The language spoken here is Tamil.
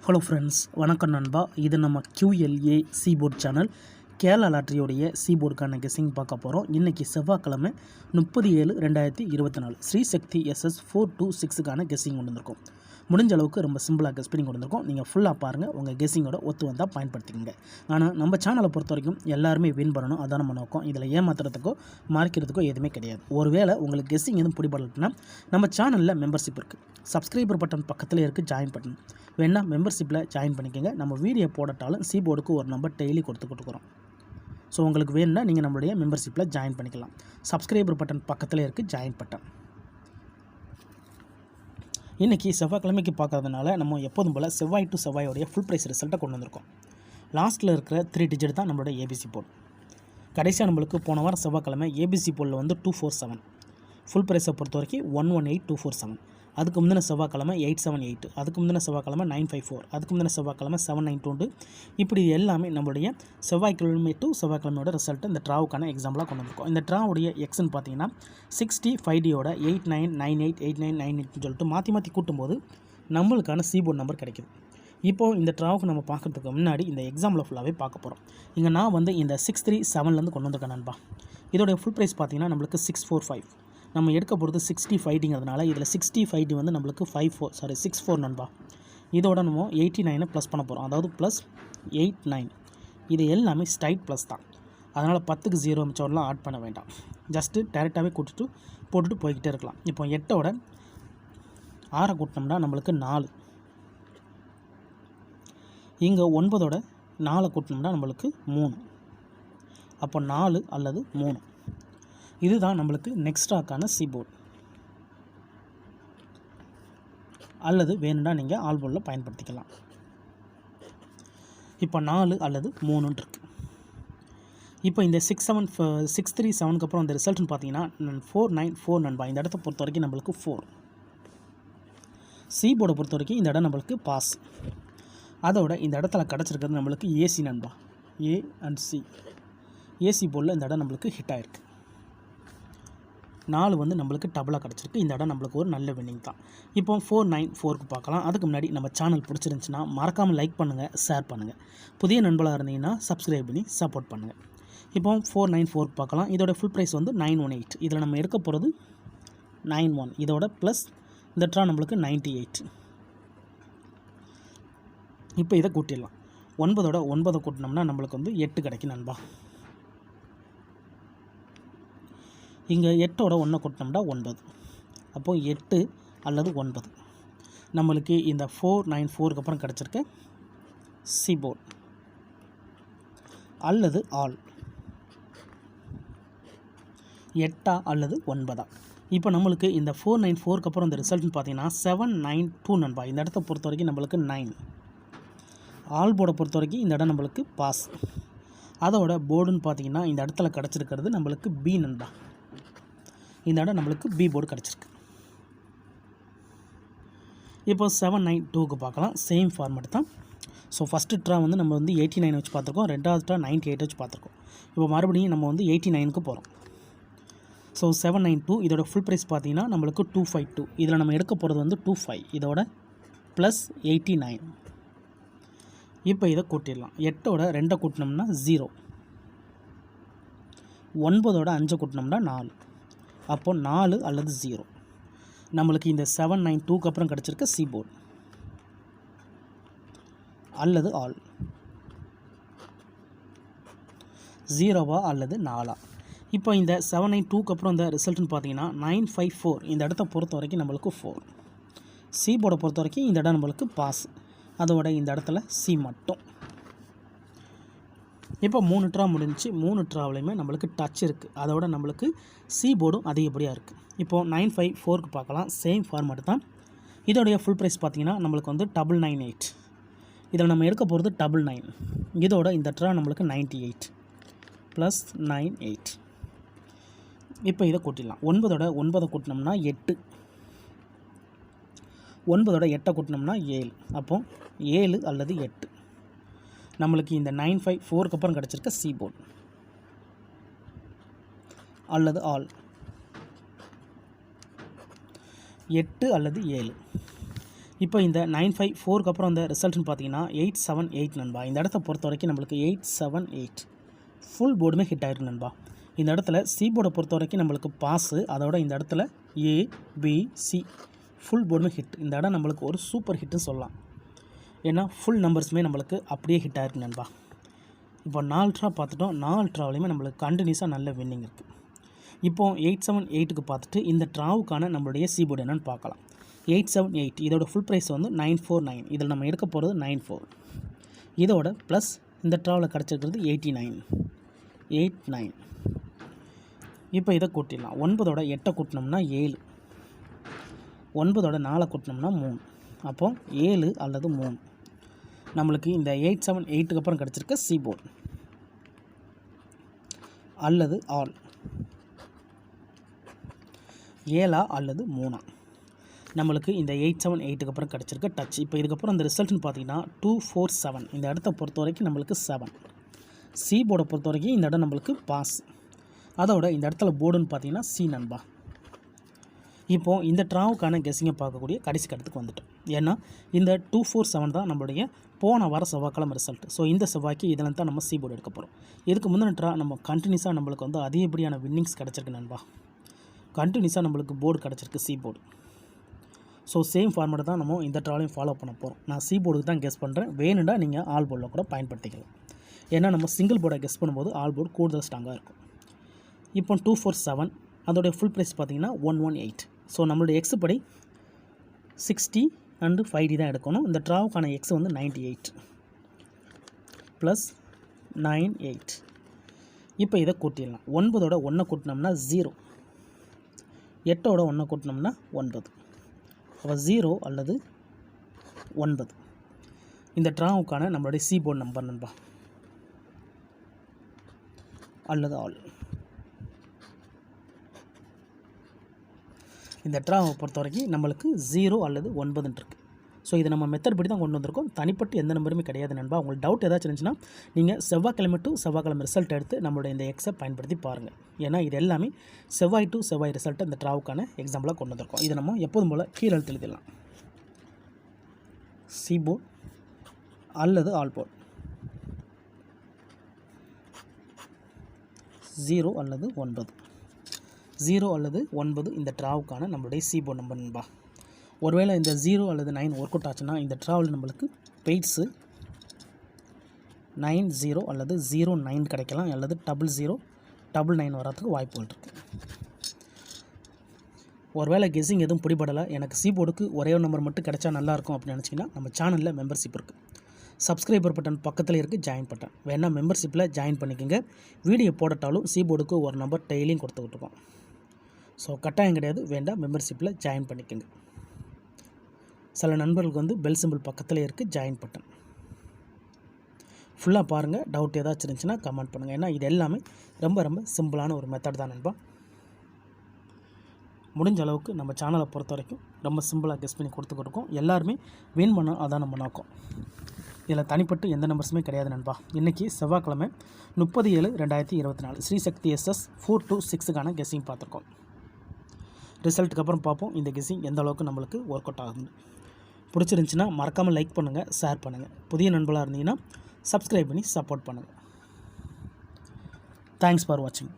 ஹலோ ஃப்ரெண்ட்ஸ், வணக்கம் நண்பா. இது நம்ம QLA சீபோர்ட் சேனல். கேரளா லாட்ரியோடைய சீபோர்டுக்கான கெஸ்ஸிங் பார்க்க போகிறோம். இன்றைக்கி செவ்வாய்க்கிழமை 30/7/2024 ஸ்ரீசக்தி SS 426க்கான கெஸ்ஸிங் கொண்டு வந்திருக்கோம். முடிஞ்ச அளவுக்கு ரொம்ப சிம்பிளாக கெஸ் பண்ணி கொண்டு வந்திருக்கோம். நீங்கள் ஃபுல்லாக பாருங்கள், உங்கள் கெஸ்ஸிங்கோட ஒத்து வந்தால் பயன்படுத்திக்கங்க. ஆனால் நம்ம சேனலை பொறுத்த வரைக்கும் எல்லாருமே வின் பண்ணணும், அதான் நம்ம நோக்கம். இதில் ஏமாத்துறதுக்கோ மாறிக்கிறதுக்கோ எதுவுமே கிடையாது. ஒருவேளை உங்களுக்கு கெஸ்ஸிங் எதுவும் பிடிபடலைன்னா நம்ம சேனலில் மெம்பர்ஷிப் இருக்குது. சப்ஸ்கிரைபர் பட்டன் பக்கத்தில் இருக்குது ஜாயின் பட்டன், வேணால் மெம்பர்ஷிப்பில் ஜாயின் பண்ணிக்கோங்க. நம்ம வீடியோ போடட்டாலும் சீபோர்டுக்கு ஒரு நம்பர் டெய்லி கொடுத்துக்கிட்டுருக்குறோம். ஸோ உங்களுக்கு வேணும்னா நீங்கள் நம்மளுடைய மெம்பர்ஷிப்பில் ஜாயின் பண்ணிக்கலாம். சப்ஸ்கிரைபர் பட்டன் பக்கத்தில் இருக்குது ஜாயின் பட்டன். இன்றைக்கி செவ்வாய்க்கிழமைக்கு பார்க்குறதுனால நம்ம எப்போதும் போல் செவ்வாய் டு செவ்வாயோடைய ஃபுல் ப்ரைஸ் ரிசல்ட்டை கொண்டு வந்திருக்கோம். லாஸ்ட்டில் இருக்கிற 3 டிஜிட் தான் நம்மளோட ஏபிசி போர்டு. கடைசியாக நம்மளுக்கு போன வாரம் செவ்வாய்க்கிழமை ஏபிசி போர்டில் வந்து 247, ஃபுல் ப்ரைஸை பொறுத்த வரைக்கும் 118,247. அதுக்கு முந்தின செவ்வாய்க்கிழமை 878, அதுக்கு முந்தின செவ்வாய்க்கிழமை 954, அதுக்கு முந்தின செவ்வாய்க்கிழமை 792. இப்படி எல்லாமே நம்மளுடைய செவ்வாய்க்கிழமை டு செவ்வாய்க்கிழமையோட ரிசல்ட்டு இந்த ட்ராவுக்கான எக்ஸாம்பிளாக கொண்டு வந்திருக்கோம். இந்த ட்ராவுடைய எக்ஸ்ன்னு பார்த்தீங்கன்னா 65Dயோட 89988998 சொல்லிட்டு மாற்றி கூட்டும்போது நம்மளுக்கான சீபோர்ட் நம்பர் கிடைக்குது. இப்போது இந்த ட்ராவுக்கு நம்ம பார்க்குறதுக்கு முன்னாடி இந்த எக்ஸாம்பிள் ஃபுல்லாகவே பார்க்க போகிறோம். இங்கே நான் வந்து இந்த 637லேருந்து கொண்டு வந்திருக்கேன் நண்பா. இதோடைய ஃபுல் ப்ரைஸ் பார்த்தீங்கன்னா நம்மளுக்கு 645. நம்ம எடுக்க போகிறது 65Dங்கிறதுனால இதில் 65D வந்து நம்மளுக்கு 64 நண்பா. இதோட நம்ம 89 ப்ளஸ் பண்ண போகிறோம், அதாவது ப்ளஸ் 89. இது எல்லாமே ஸ்ட்ரைட் ப்ளஸ் தான், அதனால் 10க்கு 0 மிச்சம்லாம் ஆட் பண்ண வேண்டாம். ஜஸ்ட்டு டேரெக்டாகவே போட்டுட்டு போய்கிட்டே இருக்கலாம். இப்போ 8ஓட 6 கூட்டினோம்னா நம்மளுக்கு 4. இங்கே 9ஓட 4 கூட்டினோம்னா நம்மளுக்கு 3. அப்போ 4 அல்லது 3. இதுதான் நம்மளுக்கு நெக்ஸ்ட்ராக்கான சீபோர்ட். அல்லது வேணும்னா நீங்கள் ஆல்போர்டில் பயன்படுத்திக்கலாம். இப்போ 4 அல்லது 3 இருக்கு. இப்போ இந்த 637க்கு அப்புறம் இந்த ரிசல்ட்னு பார்த்தீங்கன்னா 494 நண்பா. இந்த இடத்த பொறுத்த வரைக்கும் நம்மளுக்கு 4. சீபோர்டை பொறுத்த வரைக்கும் இந்த இடம் நம்மளுக்கு பாஸ். அதோட இந்த இடத்துல கிடச்சிருக்கிறது நம்மளுக்கு ஏசி நண்பா. A and C ஏசி போர்டில் இந்த இடம் நம்மளுக்கு ஹிட் ஆகிருக்கு. 4 வந்து நம்மளுக்கு டபுளாக கிடச்சிருக்கு. இந்த இடம் நம்மளுக்கு ஒரு நல்ல வின்னிங் தான். இப்போ 494க்கு பார்க்கலாம். அதுக்கு முன்னாடி நம்ம சேனல் பிடிச்சிருந்துச்சுன்னா மறக்காமல் லைக் பண்ணுங்கள், ஷேர் பண்ணுங்கள். புதிய நண்பர்களாக இருந்தீங்கன்னா சப்ஸ்கிரைப் பண்ணி சப்போர்ட் பண்ணுங்கள். இப்போ 494க்கு பார்க்கலாம். இதோட ஃபுல் ப்ரைஸ் வந்து 918. இதில் நம்ம எடுக்க போகிறது 91. இதோட ப்ளஸ் இந்த ட்ரா நம்மளுக்கு 98. இப்போ இதை கூட்டிடலாம். 9ஓட 9 கூட்டினோம்னா நம்மளுக்கு வந்து 8 கிடைக்கும் நண்பா. இங்கே 8ஓட 1 கூட்டினோம்னா 9. அப்போது 8 அல்லது 9 நம்மளுக்கு இந்த 494க்கு அப்புறம் கிடச்சிருக்க சீபோர்ட் அல்லது ஆல் 8 அல்லது 9. இப்போ நம்மளுக்கு இந்த 494க்கு அப்புறம் இந்த ரிசல்ட்னு பார்த்தீங்கன்னா 792 நண்பா. இந்த இடத்த பொறுத்த வரைக்கும் நம்மளுக்கு 9. ஆல் போர்டை பொறுத்த வரைக்கும் இந்த இடம் நம்மளுக்கு பாஸ். அதோட போர்டுன்னு பார்த்தீங்கன்னா இந்த இடத்துல கிடச்சிருக்கிறது நம்மளுக்கு பி நண்பா. இந்த இடம் நம்மளுக்கு பி போர்டு கிடச்சிருக்கு. இப்போ 792க்கு பார்க்கலாம். சேம் ஃபார்மேட் தான். ஸோ ஃபஸ்ட்டு ட்ரா வந்து நம்ம வந்து 89 வச்சு பார்த்துருக்கோம், ரெண்டாவது ட்ரா 98 வச்சு பார்த்துருக்கோம். இப்போ மறுபடியும் நம்ம வந்து 89க்கு போகிறோம். ஸோ 792 இதோட ஃபுல் ப்ரைஸ் பார்த்தீங்கன்னா நம்மளுக்கு 252. இதில் நம்ம எடுக்க போகிறது வந்து 25. இதோட ப்ளஸ் 89. இப்போ இதை கூட்டிடலாம். 8ஓட 2 கூட்டினோம்னா 0. 9ஓட 5 கூட்டினோம்னா 4. அப்போது 4 அல்லது 0 நம்மளுக்கு இந்த 792க்கு அப்புறம் கிடச்சிருக்க சீபோர்ட் அல்லது ஆல் 0வா அல்லது 4. இப்போ இந்த 792க்கு அப்புறம் இந்த ரிசல்ட்னு பார்த்தீங்கன்னா 954. இந்த இடத்த பொறுத்த வரைக்கும் நம்மளுக்கு 4. சீபோர்டை பொறுத்த வரைக்கும் இந்த இடம் நம்மளுக்கு பாஸ். அதோட இந்த இடத்துல சி மட்டும். இப்போ 3 ட்ரா முடிஞ்சு. 3 ட்ராவிலையுமே நம்மளுக்கு டச் இருக்குது. அதோட நம்மளுக்கு சி போர்டும் அதிகப்படியாக இருக்குது. இப்போது 954க்கு பார்க்கலாம். சேம் ஃபார்மேட் தான். இதோடைய ஃபுல் ப்ரைஸ் பார்த்தீங்கன்னா நம்மளுக்கு வந்து 998. இதில் நம்ம எடுக்க போகிறது 99. இதோட இந்த ட்ரா நம்மளுக்கு 98 ப்ளஸ் 98. இப்போ இதை கூட்டிடலாம். 9ஓட 9 கூட்டினோம்னா 8. 9ஓட 8 கூட்டினோம்னா 7. அப்போது 7 அல்லது 8 நம்மளுக்கு இந்த 954க்கு அப்புறம் கிடச்சிருக்க சீபோர்ட் அல்லது ஆல் 8 அல்லது 7. இப்போ இந்த 954க்கு அப்புறம் அந்த ரிசல்ட்னு பார்த்தீங்கன்னா 878 நண்பா. இந்த இடத்த பொறுத்த வரைக்கும் நம்மளுக்கு 878 ஃபுல் போர்டுமே ஹிட் ஆயிருக்கு நண்பா. இந்த இடத்துல சி போர்டை பொறுத்த வரைக்கும் நம்மளுக்கு பாஸு, அதோட இந்த இடத்துல ABC ஃபுல் போர்டுமே ஹிட். இந்த இடம் நம்மளுக்கு ஒரு சூப்பர் ஹிட்டுன்னு சொல்லலாம். ஏன்னா ஃபுல் நம்பர்ஸுமே நம்மளுக்கு அப்படியே ஹிட் ஆயிருக்கு நண்பா. இப்போ 4 ட்ரா பார்த்துட்டோம். 4 ட்ராவிலையுமே நம்மளுக்கு கண்டினியூஸாக நல்ல வின்னிங் இருக்குது. இப்போ 878க்கு பார்த்துட்டு இந்த ட்ராவுக்கான நம்மளுடைய சி போர்டு என்னென்னு பார்க்கலாம். 878 இதோட ஃபுல் ப்ரைஸ் வந்து 949. இதில் நம்ம எடுக்க போகிறது 94. இதோட ப்ளஸ் இந்த ட்ராவில் கிடச்சிருக்கிறது 89. இப்போ இதை கூட்டிடலாம். 9ஓட 8 கூட்டினோம்னா 7, 9ஓட 4 கூட்டினோம்னா 3. அப்போ 7 அல்லது 3 நம்மளுக்கு இந்த 878க்கு அப்புறம் கிடச்சிருக்க சி போர்டு அல்லது ஆல் 7 அல்லது 3 நம்மளுக்கு இந்த 878க்கு அப்புறம் கிடச்சிருக்க டச். இப்போ இதுக்கப்புறம் இந்த ரிசல்ட்னு பார்த்தீங்கன்னா 247. இந்த இடத்த பொறுத்த வரைக்கும் நம்மளுக்கு 7. சி போர்டை பொறுத்த வரைக்கும் இந்த இடம் நம்மளுக்கு பாஸ், அதோட இந்த இடத்துல போர்டுன்னு பார்த்தீங்கன்னா சி நண்பா. இப்போது இந்த ட்ராவுக்கான கெஸ்ஸிங்கை பார்க்கக்கூடிய கடைசி கட்டத்துக்கு வந்துட்டோம். ஏன்னா இந்த 247 தான் நம்மளுடைய போன வார செவ்வாய்க்கிழமை ரிசல்ட். ஸோ இந்த செவ்வாய்க்கு இதில் தான் நம்ம சி போர்டு எடுக்க போகிறோம். இதுக்கு முந்தின ட்ரா நம்ம கண்டினியூஸாக நம்மளுக்கு வந்து அதிகப்படியான வின்னிங்ஸ் கிடச்சிருக்கு நண்பா. கண்டினியூஸாக நம்மளுக்கு போர்டு கிடச்சிருக்கு சி போர்டு. ஸோ சேம் ஃபார்மேட்டை தான் நம்ம இந்த ட்ராலையும் ஃபாலோ பண்ண போகிறோம். நான் சி போர்டுக்கு தான் கெஸ் பண்ணுறேன். வேணும்னா நீங்கள் ஆல் போர்டில் கூட பயன்படுத்திக்கலாம். ஏன்னா நம்ம சிங்கிள் போர்டை கெஸ் பண்ணும்போது ஆல் போர்டு கூடுதல் ஸ்ட்ராங்காக இருக்கும். இப்போ 247 அதோடைய ஃபுல் ப்ரைஸ் பார்த்தீங்கன்னா 118. ஸோ நம்மளுடைய எக்ஸ் படி 60 அண்டு 5D தான் எடுக்கணும். இந்த ட்ராவுக்கான எக்ஸ் வந்து 98 ப்ளஸ் 98. இப்போ இதை கூட்டிடலாம். 9ஓட 1 கூட்டினோம்னா 0, 8ஓட 1 கூட்டினோம்னா 9. அப்போ 0 அல்லது 9 இந்த ட்ராவுக்கான நம்மளுடைய சி போர்டு நம்பர் நண்பா அல்லது ஆல். இந்த ட்ராவை பொறுத்த வரைக்கும் நம்மளுக்கு 0 அல்லது 9 இருக்குது. ஸோ இதை நம்ம மெத்தட் படி தான் கொண்டு வந்திருக்கோம். தனிப்பட்டு எந்த நம்பருமே கிடையாது நண்பா. உங்களுக்கு டவுட் ஏதாச்சும் இருந்துச்சுன்னா நீங்கள் செவ்வாய்க்கிழமை டு செவ்வாய்க்கிழமை ரிசல்ட் எடுத்து நம்மளுடைய இந்த எக்ஸை பயன்படுத்தி பாருங்கள். ஏன்னா இது எல்லாமே செவ்வாய் டு செவ்வாய் ரிசல்ட்டை இந்த ட்ராவுக்கான எக்ஸாம்பிளாக கொண்டு வந்திருக்கோம். இதை நம்ம எப்போதும் போல் கீழே எழுதிடலாம். சி போர்டு அல்லது ஆல் போர்டு 0 அல்லது 9. 0 அல்லது 9 இந்த ட்ராவுக்கான நம்மளுடைய சி போர்டு நம்பர் நண்பா. ஒருவேளை இந்த 0 அல்லது 9 ஒர்க் அவுட் ஆச்சுன்னா இந்த ட்ராவில் நம்மளுக்கு பெய்ட்ஸு 90 அல்லது 09 கிடைக்கலாம், அல்லது 0099 வரதுக்கு வாய்ப்புகள் இருக்குது. ஒருவேளை கெஸ்ஸிங் எதுவும் பிடிபடலை, எனக்கு சி போர்டுக்கு ஒரே ஒரு நம்பர் மட்டும் கிடைச்சா நல்லாயிருக்கும் அப்படின்னு நினச்சிங்கன்னா நம்ம சேனலில் மெம்பர்ஷிப் இருக்குது. சப்ஸ்கிரைபர் பட்டன் பக்கத்தில் இருக்குது ஜாயின் பட்டன். வேணால் மெம்பர்ஷிப்பில் ஜாயின் பண்ணிக்கோங்க. வீடியோ போடட்டாலும் சி போர்டுக்கு ஒரு நம்பர் டெய்லியும் கொடுத்துக்கிட்டுருக்கோம். ஸோ கட்டாயம் கிடையாது, வேண்டாம் மெம்பர்ஷிப்பில் ஜாயின் பண்ணிக்கோங்க. சில நண்பர்களுக்கு வந்து பெல் சிம்பிள் பக்கத்தில் இருக்குது ஜாயின் பட்டன். ஃபுல்லாக பாருங்கள். டவுட் ஏதாச்சும் இருந்துச்சுன்னா கமெண்ட் பண்ணுங்கள். ஏன்னா இது எல்லாமே ரொம்ப ரொம்ப சிம்பிளான ஒரு மெத்தட் தான் நண்பா. முடிஞ்ச அளவுக்கு நம்ம சேனலை பொறுத்த வரைக்கும் ரொம்ப சிம்பிளாக கெஸ் பண்ணி கொடுத்துக்கிட்டு எல்லாருமே வின் பண்ண அதான் நம்ம நோக்கம். இதில் தனிப்பட்டு எந்த நம்பர்ஸுமே கிடையாது நண்பா. இன்றைக்கி செவ்வாய்க்கிழமை 30/7/2024 ஸ்ரீசக்தி SS 426க்கான கெஸ்ஸிங் பார்த்துருக்கோம். ரிசல்ட்டுக்கு அப்புறம் பார்ப்போம் இந்த கெஸ்ஸிங் எந்த அளவுக்கு நம்மளுக்கு ஒர்க் அவுட் ஆகுது. பிடிச்சிருந்துச்சின்னா மறக்காமல் லைக் பண்ணுங்கள், ஷேர் பண்ணுங்கள். புதிய நண்பர்களாக இருந்தீங்கன்னா சப்ஸ்கிரைப் பண்ணி சப்போர்ட் பண்ணுங்கள். தேங்க்ஸ் ஃபார் வாட்சிங்.